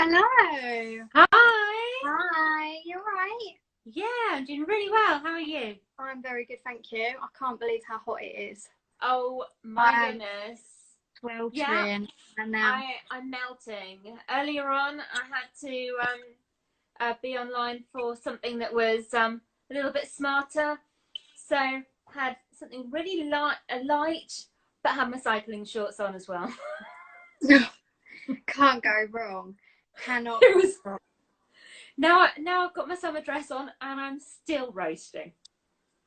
Hello. Hi. Hi, you alright? Yeah, I'm doing really well. How are you? I'm very good, thank you. I can't believe how hot it is. Oh my I am goodness. Yeah, sweltering and now. I'm melting. Earlier on, I had to be online for something that was a little bit smarter. So had something really light, but had my cycling shorts on as well. Can't go wrong. Cannot It go was wrong. now I've got my summer dress on and I'm still roasting.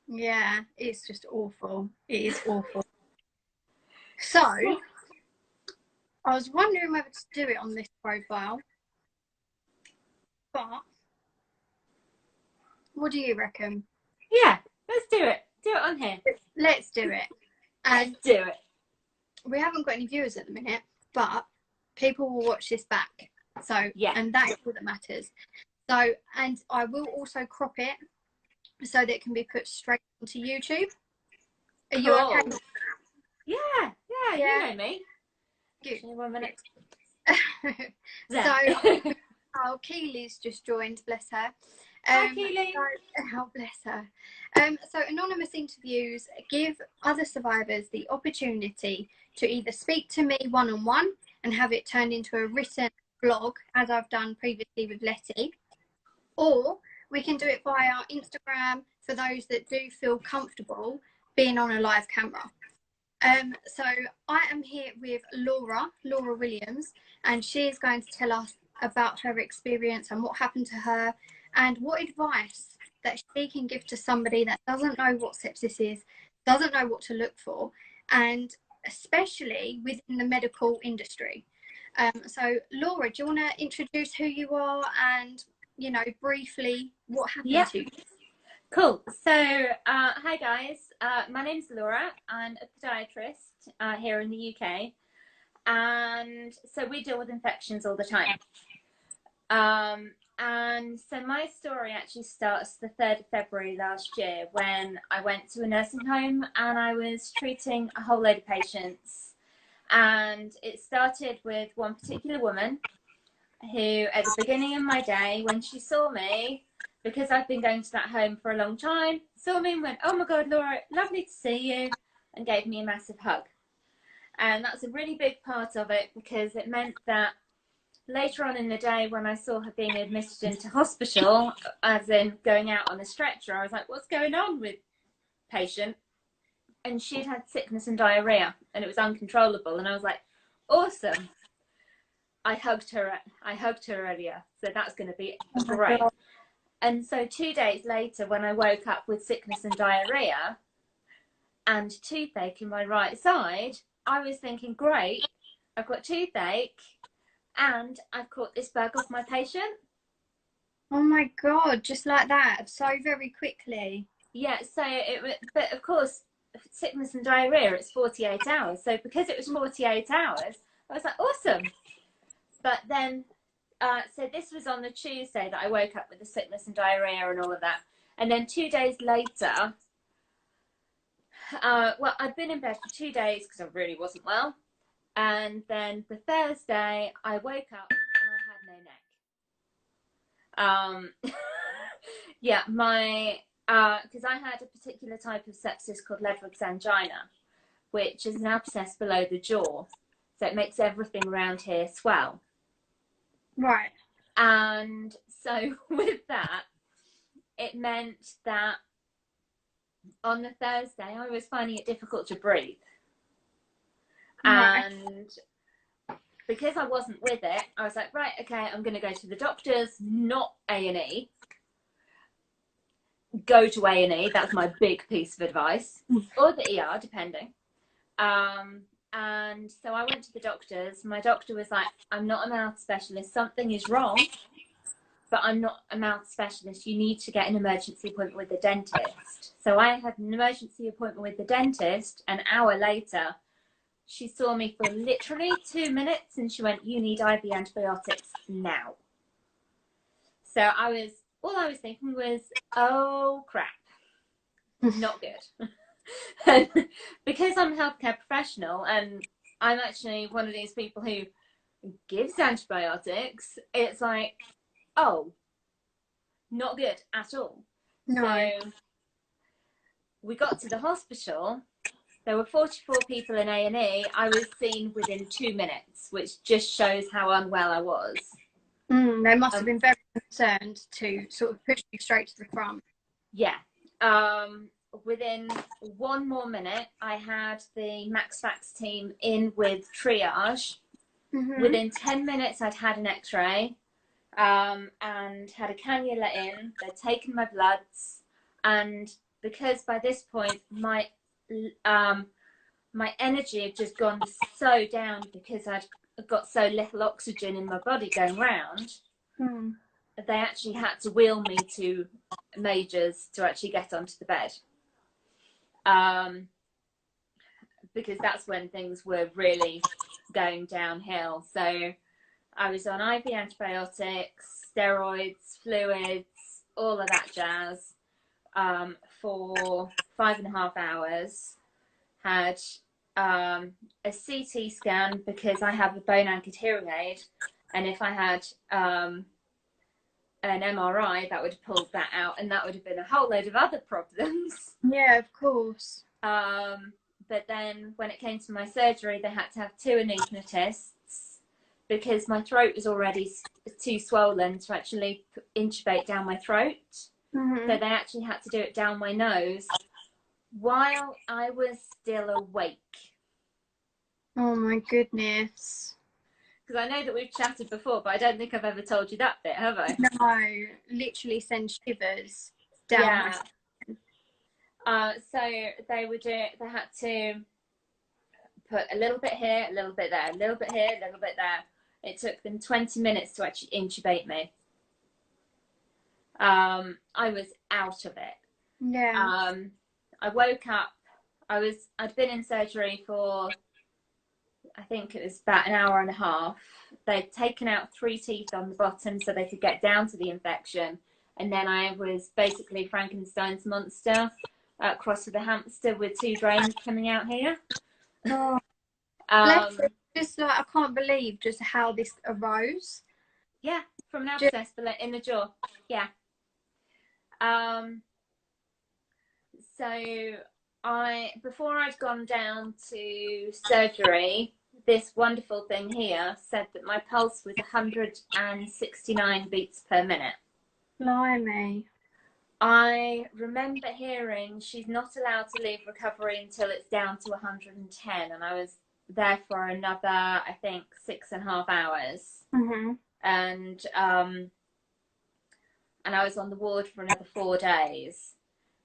Yeah, it's just awful. It is awful. So, I was wondering whether to do it on this profile, but what do you reckon? Yeah, let's do it. Do it on here. Let's do it. Let's And do it. we haven't got any viewers at the minute, but people will watch this back. So, Yeah. and that is all that matters. So, and I will also crop it so that it can be put straight onto YouTube. Are you okay with that? Yeah, Yeah. you know me. Good. Actually, 1 minute. So, oh, Keely's just joined, bless her. Hi, Keely. Oh, bless her. So, anonymous interviews give other survivors the opportunity to either speak to me one-on-one and have it turned into a written blog, as I've done previously with Letty, or we can do it via Instagram for those that do feel comfortable being on a live camera. So I am here with Laura Williams, and she is going to tell us about her experience and what happened to her and what advice that she can give to somebody that doesn't know what sepsis is, doesn't know what to look for, and especially within the medical industry. So Laura, do you want to introduce who you are and, you know, briefly what happened to you? Cool. So, hi guys. My name's Laura. I'm a podiatrist here in the UK. And so we deal with infections all the time. And so my story actually starts the 3rd of February last year when I went to a nursing home and I was treating a whole load of patients. And it started with one particular woman who, at the beginning of my day, when she saw me, because I've been going to that home for a long time, saw me and went, "Oh my God, Laura, lovely to see you," and gave me a massive hug. And that's a really big part of it because it meant that later on in the day when I saw her being admitted into hospital, as in going out on a stretcher, I was like, "What's going on with patient?" And she'd had sickness and diarrhea and it was uncontrollable. And I was like, "Awesome." I hugged her earlier, so that's going to be great. And so 2 days later, when I woke up with sickness and diarrhea and toothache in my right side, I was thinking, great, I've got toothache and I've caught this bug off my patient. Oh my God, just like that, so very quickly. Yeah, but of course, sickness and diarrhea, it's 48 hours. So because it was 48 hours, I was like, awesome. But then, so this was on the Tuesday that I woke up with the sickness and diarrhea and all of that. And then 2 days later, well, I'd been in bed for 2 days because I really wasn't well. And then the Thursday, I woke up and I had no neck. Yeah, because I had a particular type of sepsis called Ludwigs Angina, which is an abscess below the jaw. So it makes everything around here swell. Right. And so with that, it meant that on the Thursday, I was finding it difficult to breathe. Right. And because I wasn't with it, I was like, right, okay, I'm going to go to the doctors, not A&E. Go to A&E, that's my big piece of advice, or the ER, depending. And so I went to the doctors. My doctor was like, "I'm not a mouth specialist. Something is wrong, but I'm not a mouth specialist. You need to get an emergency appointment with the dentist." So I had an emergency appointment with the dentist. An hour later, she saw me for literally 2 minutes and she went, "You need IV antibiotics now." So all I was thinking was, oh crap, not good. And because I'm a healthcare professional and I'm actually one of these people who gives antibiotics, it's like, oh, not good at all. No. So we got to the hospital. There were 44 people in A&E. I was seen within 2 minutes, which just shows how unwell I was. They must have been very concerned to sort of push you straight to the front. Yeah. Within 1 more minute, I had the MaxFax team in with triage. Within 10 minutes, I'd had an X-ray and had a cannula in. They'd taken my bloods, and because by this point my energy had just gone so down because I'd got so little oxygen in my body going round, they actually had to wheel me to Majors to actually get onto the bed. Because that's when things were really going downhill. So I was on IV antibiotics, steroids, fluids, all of that jazz, for 5.5 hours. Had a CT scan because I have a bone anchored hearing aid, and if I had an MRI, that would have pulled that out, and that would have been a whole load of other problems. Yeah, of course. But then when it came to my surgery, they had to have 2 anaesthetists because my throat was already too swollen to actually intubate down my throat. So they actually had to do it down my nose while I was still awake. Oh my goodness. Because I know that we've chatted before, but I don't think I've ever told you that bit, have I? No, literally send shivers down my so they would do it, they had to put a little bit here, a little bit there, a little bit here, a little bit there. It took them 20 minutes to actually intubate me. I was out of it. Yeah. I woke up, I'd been in surgery for, I think it was about 1.5 hours. They'd taken out 3 teeth on the bottom so they could get down to the infection. And then I was basically Frankenstein's monster, crossed with a hamster with 2 drains coming out here. Oh, just like, I can't believe just how this arose. Yeah, from an abscess in the jaw. Yeah. So before I'd gone down to surgery, this wonderful thing here said that my pulse was 169 beats per minute. Blimey. I remember hearing she's not allowed to leave recovery until it's down to 110, and I was there for another, I think, 6.5 hours. And I was on the ward for another 4 days.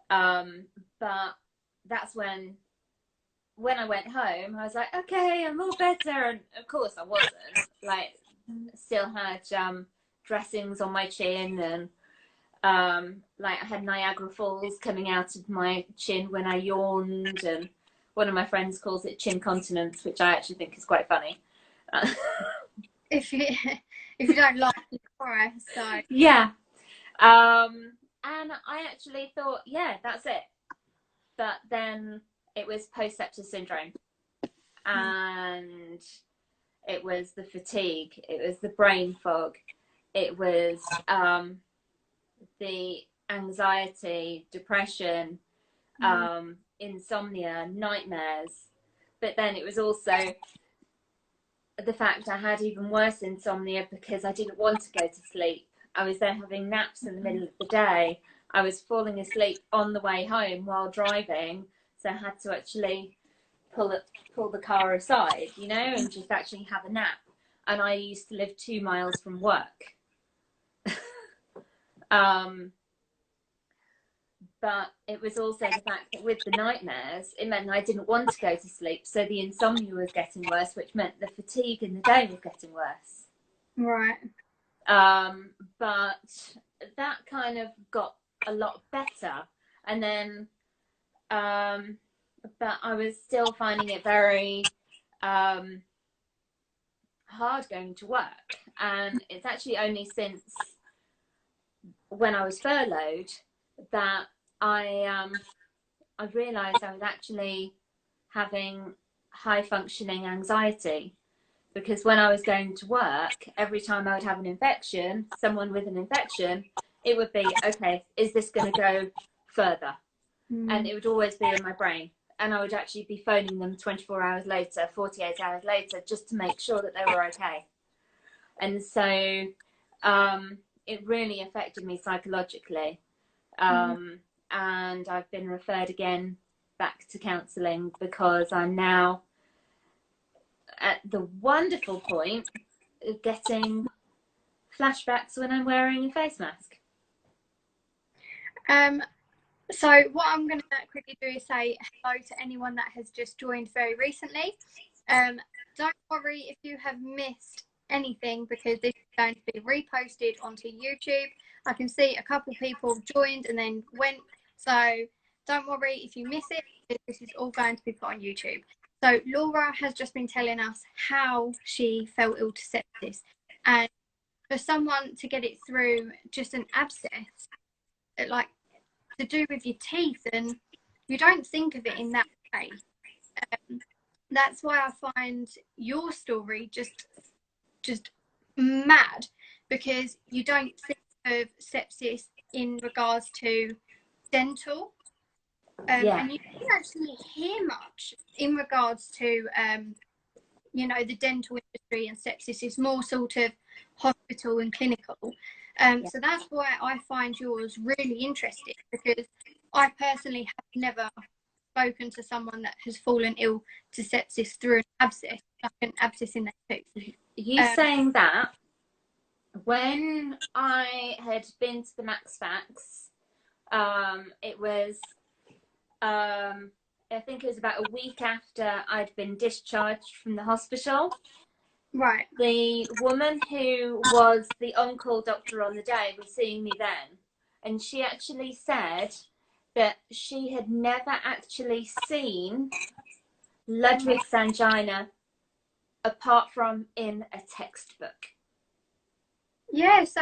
But that's when I went home, I was like, okay, I'm all better. And of course I wasn't. Like, still had dressings on my chin, and like I had Niagara Falls coming out of my chin when I yawned, and one of my friends calls it chin continence, which I actually think is quite funny. If you don't laugh, you cry. So yeah. And I actually thought, yeah, that's it. But then it was post-sepsis syndrome, and it was the fatigue, it was the brain fog, it was the anxiety, depression, insomnia, nightmares. But then it was also the fact I had even worse insomnia because I didn't want to go to sleep. I was then having naps in the middle of the day. I was falling asleep on the way home while driving, so I had to actually pull the car aside, you know, and just actually have a nap. And I used to live 2 miles from work. But it was also the fact that with the nightmares, it meant I didn't want to go to sleep, so the insomnia was getting worse, which meant the fatigue in the day was getting worse. Right. But that kind of got a lot better, and then but I was still finding it very hard going to work. And it's actually only since when I was furloughed that I realized I was actually having high functioning anxiety. because when I was going to work, every time I would have an infection, someone with an infection, it would be, okay, is this going to go further? And it would always be in my brain. And I would actually be phoning them 24 hours later, 48 hours later, just to make sure that they were okay. And so it really affected me psychologically. And I've been referred again back to counselling because I'm now at the wonderful point of getting flashbacks when I'm wearing a face mask. So what I'm going to quickly do is say hello to anyone that has just joined very recently. Don't worry if you have missed anything, because this is going to be reposted onto YouTube. I can see a couple people joined and then went, so don't worry if you miss it, because this is all going to be put on YouTube. So Laura has just been telling us how she fell ill to sepsis, and for someone to get it through just an abscess, like to do with your teeth, and you don't think of it in that way. That's why I find your story just mad, because you don't think of sepsis in regards to dental, and you don't actually hear much in regards to you know, the dental industry, and sepsis is more sort of hospital and clinical. So that's why I find yours really interesting, because I personally have never spoken to someone that has fallen ill to sepsis through an abscess, like an abscess in their tooth. You saying that, when I had been to the Max Facts, it was, I think it was about a week after I'd been discharged from the hospital. Right. The woman who was the on-call doctor on the day was seeing me then, and she actually said that she had never actually seen Ludwigs Angina apart from in a textbook. Yeah, so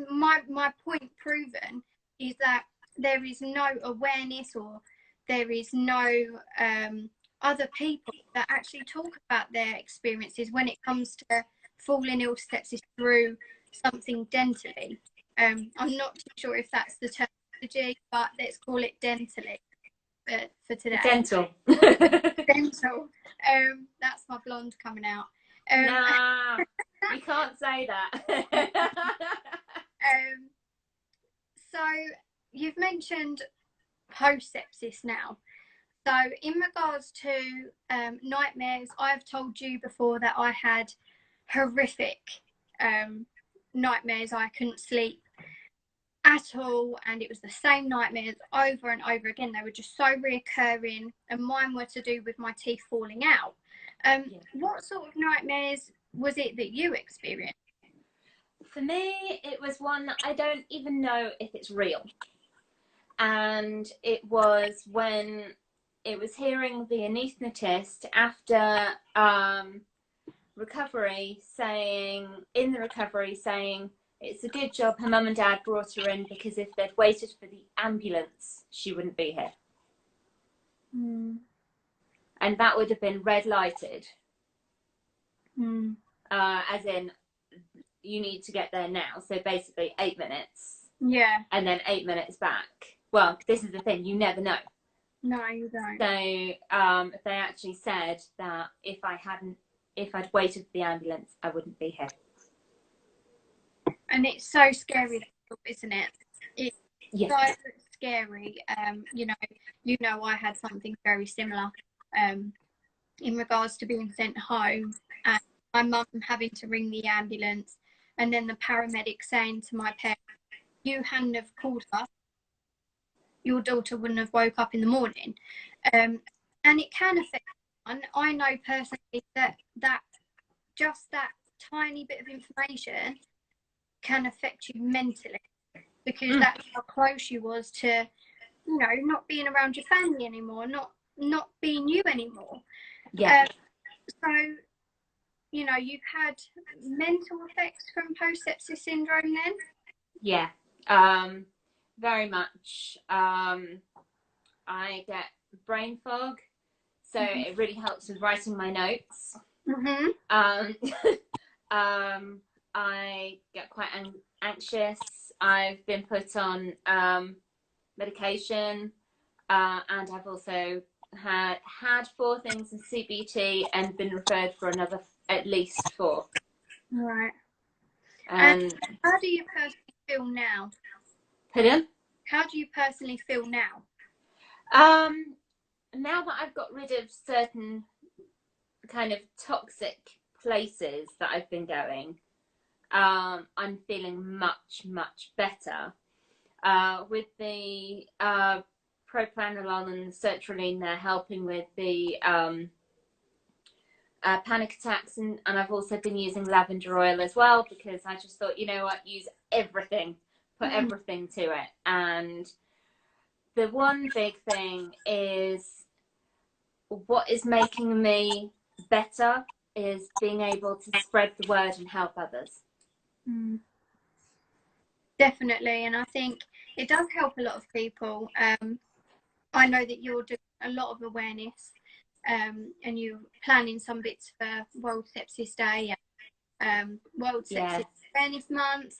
my point proven is that there is no awareness, or there is no other people that actually talk about their experiences when it comes to falling ill to sepsis through something dentally. I'm not too sure if that's the terminology, but let's call it dentally for today. Dental. Dental. That's my blonde coming out. Nah, you can't say that. So you've mentioned post-sepsis now. So in regards to nightmares, I've told you before that I had horrific nightmares. I couldn't sleep at all, and it was the same nightmares over and over again. They were just so reoccurring, and mine were to do with my teeth falling out. What sort of nightmares was it that you experienced? For me, it was one that I don't even know if it's real. And it was when it was hearing the anaesthetist after recovery saying, it's a good job her mum and dad brought her in, because if they'd waited for the ambulance, she wouldn't be here. And that would have been red lighted. As in, you need to get there now. So basically 8 minutes. Yeah. And then 8 minutes back. Well, this is the thing, you never know. No, you don't. So they actually said that if I'd waited for the ambulance, I wouldn't be here. And it's so scary, isn't it? It's so scary. You know, I had something very similar in regards to being sent home, and my mum having to ring the ambulance, and then the paramedic saying to my parents, "You hadn't have called us, your daughter wouldn't have woke up in the morning." And it can affect someone. I know personally that just that tiny bit of information can affect you mentally, because that's how close you was to, you know, not being around your family anymore, not being you anymore. So, you know, you've had mental effects from post-sepsis syndrome then? Yeah, very much. I get brain fog, so it really helps with writing my notes. Mm-hmm. Um, I get quite anxious. I've been put on medication, and I've also had 4 things in CBT and been referred for another at least 4. Right. And And how do you personally feel now? pardon? How do you personally feel now? Now that I've got rid of certain kind of toxic places that I've been going, I'm feeling much, much better. With the propranolol and sertraline, they're helping with the panic attacks, and I've also been using lavender oil as well, because I just thought, you know what, use everything, put everything to it. And the one big thing is, what is making me better is being able to spread the word and help others. Definitely, and I think it does help a lot of people. I know that you're doing a lot of awareness, and you're planning some bits for World Sepsis Day and World Sepsis Awareness Month.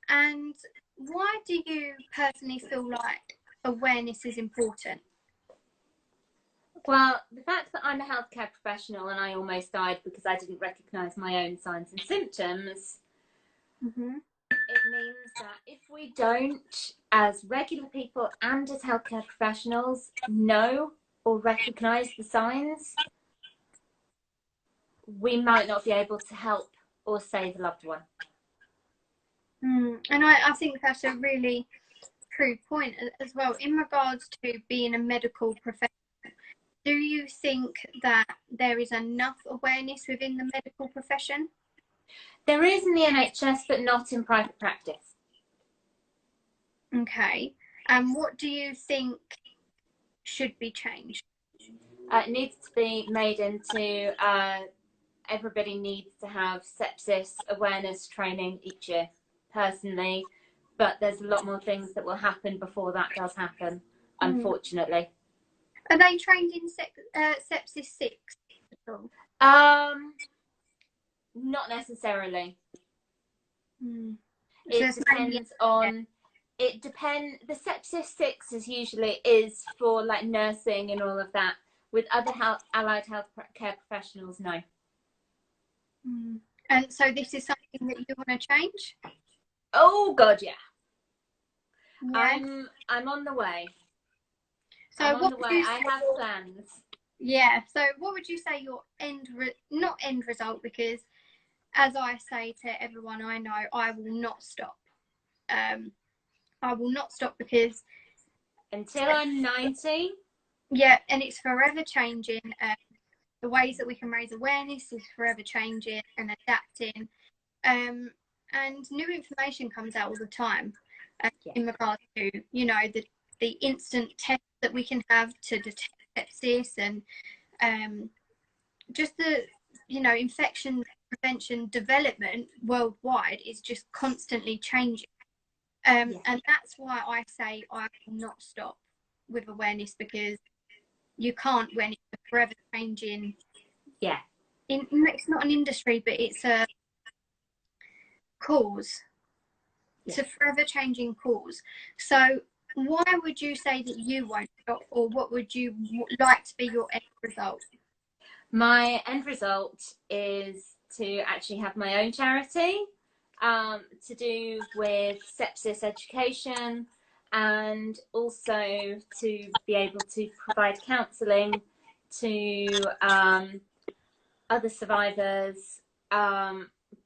And why do you personally feel like awareness is important? Well, the fact that I'm a healthcare professional and I almost died because I didn't recognise my own signs and symptoms, it means that if we don't, as regular people and as healthcare professionals, know or recognise the signs, we might not be able to help or save a loved one. And I think that's a really true point as well. In regards to being a medical professional, do you think that there is enough awareness within the medical profession? There is in the NHS, but not in private practice. Okay. And what do you think should be changed? It needs to be made into everybody needs to have sepsis awareness training each year, personally, but there's a lot more things that will happen before that does happen, unfortunately. Are they trained in sepsis 6 at all? Not necessarily. It depends on. It depends. The sepsis 6 is for like nursing and all of that. With other allied health care professionals, no. And so this is something that you want to change? Oh God, yeah. Yeah. I'm on the way. So I'm on the way. I have plans. Yeah. So what would you say your not end result, because as I say to everyone I know, I will not stop. I will not stop, because until I'm 90. Yeah, and it's forever changing. The ways that we can raise awareness is forever changing and adapting. And new information comes out all the time in regards to, you know, the instant tests that we can have to detect sepsis, and just the, you know, infection prevention development worldwide is just constantly changing. And that's why I say I will not stop with awareness, because you can't when it's a forever changing. It's not an industry, but it's a cause. It's a forever changing cause. So why would you say that you won't stop, or what would you like to be your end result? My end result is to actually have my own charity, to do with sepsis education, and also to be able to provide counselling to other survivors,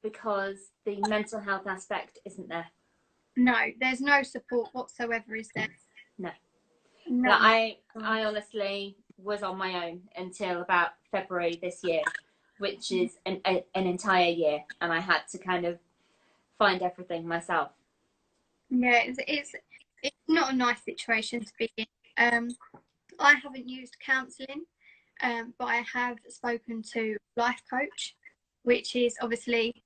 because the mental health aspect isn't there. No, there's no support whatsoever, is there? No. I honestly was on my own until about February this year, which is an entire year, and I had to kind of find everything myself. Yeah, it's not a nice situation to be in. I haven't used counselling, but I have spoken to a life coach, which is obviously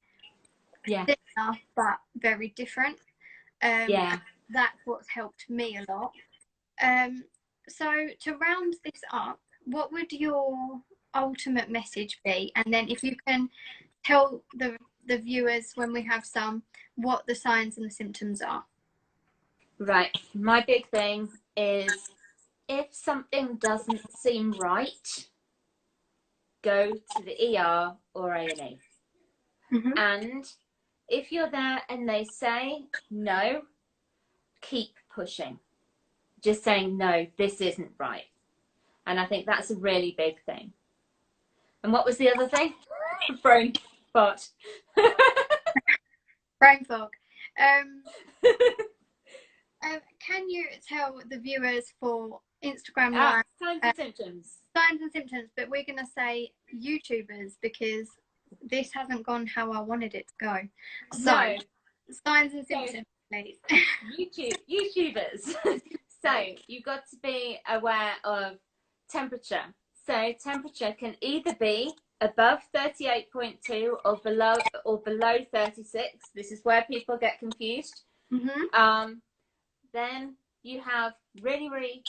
similar but very different. That's what's helped me a lot. So to round this up, what would your ultimate message be? And then if you can tell the viewers when we have some, what the signs and the symptoms are. Right. My big thing is, if something doesn't seem right, go to the ER or A&E. Mm-hmm. And if you're there and they say no, keep pushing. Just saying, no, this isn't right. And I think that's a really big thing. And what was the other thing? Brain fart. Brain fog. Can you tell the viewers for Instagram Live signs and symptoms? Signs and symptoms, but we're going to say YouTubers because this hasn't gone how I wanted it to go. So, no. Signs and symptoms, please. YouTubers. So, you've got to be aware of temperature. So, temperature can either be above 38.2 or below 36. This is where people get confused. Mm-hmm. Then you have really, really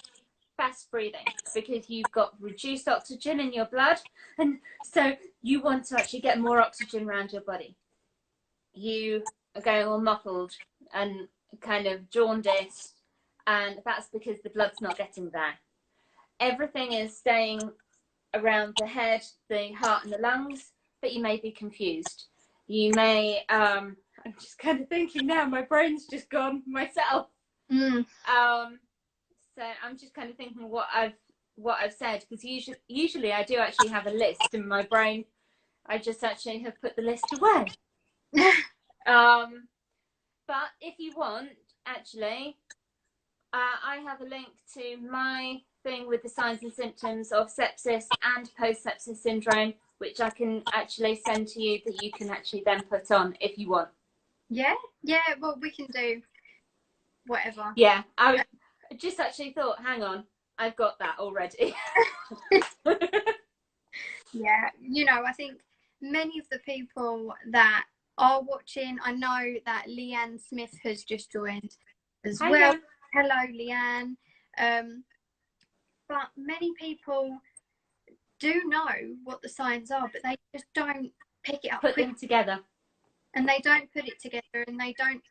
fast breathing because you've got reduced oxygen in your blood, and so you want to actually get more oxygen around your body. You are going all muffled and kind of jaundiced, and that's because the blood's not getting there. Everything is staying around the head, the heart and the lungs, but you may be confused. You may, I'm just kind of thinking now, my brain's just gone myself. Mm. So I'm just kind of thinking what I've said, because usually I do actually have a list in my brain. I just actually have put the list away. But if you want, actually, I have a link to my thing with the signs and symptoms of sepsis and post-sepsis syndrome, which I can actually send to you, that you can actually then put on if you want. Yeah, well, we can do whatever. Yeah, I just actually thought, hang on, I've got that already. Yeah, I think many of the people that are watching, I know that Leanne Smith has just joined as well. Hello, Leanne. But many people do know what the signs are, but they just don't pick it up. Put them together. And they don't put it together, and they don't,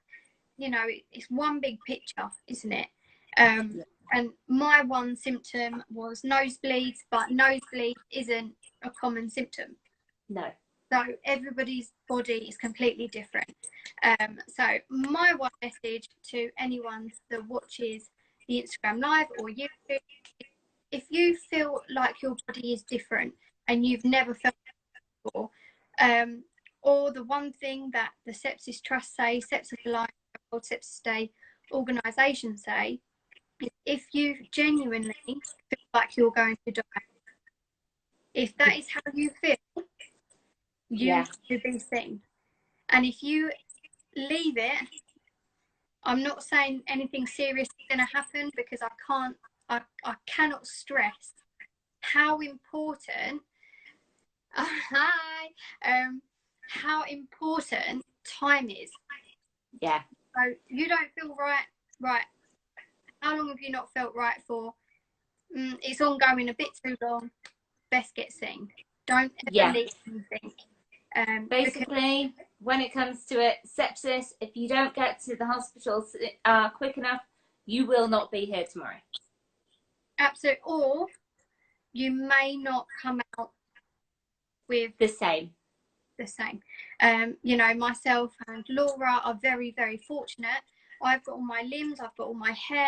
it's one big picture, isn't it? And my one symptom was nosebleeds, but nosebleed isn't a common symptom. No. So everybody's body is completely different. So my one message to anyone that watches the Instagram Live or YouTube, if you feel like your body is different and you've never felt it before, or the one thing that the Sepsis Trust say, Sepsis Alliance, World Sepsis Day organisation say, is if you genuinely feel like you're going to die, if that is how you feel, you should be seen. And if you leave it, I'm not saying anything serious is going to happen, because I cannot stress how important how important time is. Yeah. So you don't feel right. How long have you not felt right for? It's ongoing a bit too long. Best get seen. Don't ever leave anything. Basically, when it comes to it, sepsis, if you don't get to the hospital quick enough, you will not be here tomorrow. Absolutely. Or you may not come out with the same. Myself and Laura are very, very fortunate. I've got all my limbs, I've got all my hair,